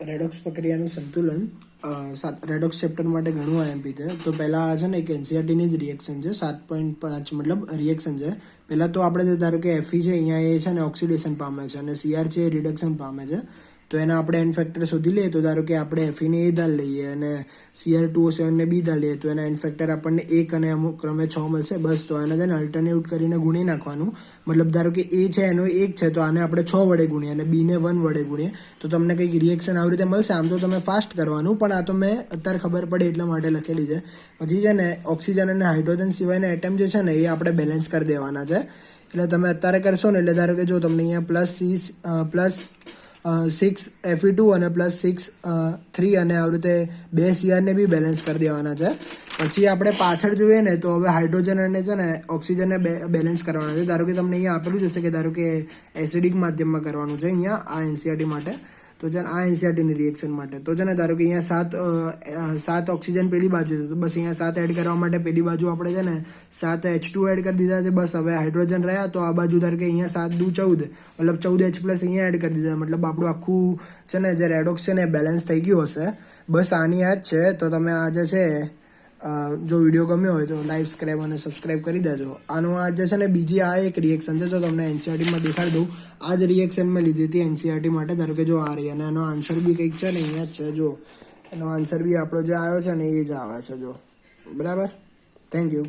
Redox પ્રક્રિયાનું સંતુલન redox chapter માટે ઘણું આઈએમપી છે. તો પહેલાં છે ને એક એનસીઆરટીની જ રિએક્શન છે, 7.5 મતલબ રિએક્શન છે. પહેલાં તો આપણે ધારો કે એફઈ છે, અહીંયા એ છે ને ઓક્સિડેશન પામે છે અને સીઆર છે એ રિડક્શન પામે છે. તો એના આપણે એન ફેક્ટર શોધી લઈએ. તો ધારો કે આપણે એફઈને એ ધાર લઈએ અને CR2O7 ને બી ધાર લઈએ, તો એના એન ફેક્ટર આપણને 1 અને અમુક ક્રમે 6 મળશે. બસ તો આને છે ને અલ્ટરનેટ કરીને ગુણી નાખવાનું. મતલબ ધારો કે એ છે એનો 1 છે, તો આને આપણે 6 વડે ગુણીએ અને બીને 1 વડે ગુણીએ, તો તમને કંઈક રિએક્શન આવી રીતે મળશે. આમ તો તમે ફાસ્ટ કરવાનું, પણ આ તો મેં અત્યારે ખબર પડે એટલા માટે લખેલી છે. પછી છે ને ઓક્સિજન અને હાઇડ્રોજન સિવાયના એટમ જે છે ને એ આપણે બેલેન્સ કરી દેવાના છે. એટલે તમે અત્યારે કરશો ને એટલે ધારો કે જો તમને અહીંયા +6 Fe2 અને +6 3 અને આવી રીતે 2 CR ને બી બેલેન્સ કરી દેવાના છે. પછી આપણે પાછળ જોઈએ ને તો હવે હાઇડ્રોજન અને છે ને ઓક્સિજનને બેલેન્સ કરવાના છે. ધારો કે તમને અહીંયા આપેલું જ હશે કે ધારો કે એસિડિક માધ્યમમાં કરવાનું છે અહીંયા આ એનસીઆરટી માટે. તો છે આ એનસીઆરટીની રિએક્શન માટે તો છે ને ધારો કે અહીંયા 7 ઓક્સિજન પેલી બાજુ છે, તો બસ અહીંયા 7 એડ કરવા માટે પેલી બાજુ આપણે છે ને 7 H2 એડ કરી દીધા છે. બસ હવે હાઇડ્રોજન રહ્યા તો આ બાજુ ધારો કે અહીંયા 7 દુ 14 મતલબ 14H+ અહીંયા એડ કરી દીધા. મતલબ આપણું આખું છે ને જે રેડોક્સ છે ને બેલેન્સ થઈ ગયું હશે. બસ આની આ જ છે. તો તમે આ જે છે જો વિડીયો ગમ્યો હોય તો લાઈક, સબસ્ક્રાઈબ અને સબસ્ક્રાઈબ કરી દેજો. આનું આ જે છે ને બીજી આ એક રિએક્શન છે, તો તમને એનસીઆરટીમાં દેખાડી દઉં. આ જ રિએક્શન મેં લીધી હતી એનસીઆરટી માટે. ધારો કે જો આ રહી અને એનો આન્સર બી કંઈક છે ને અહીંયા જ છે. જો એનો આન્સર બી આપણો જે આવ્યો છે ને એ જ આવે છે. જો બરાબર. Thank you.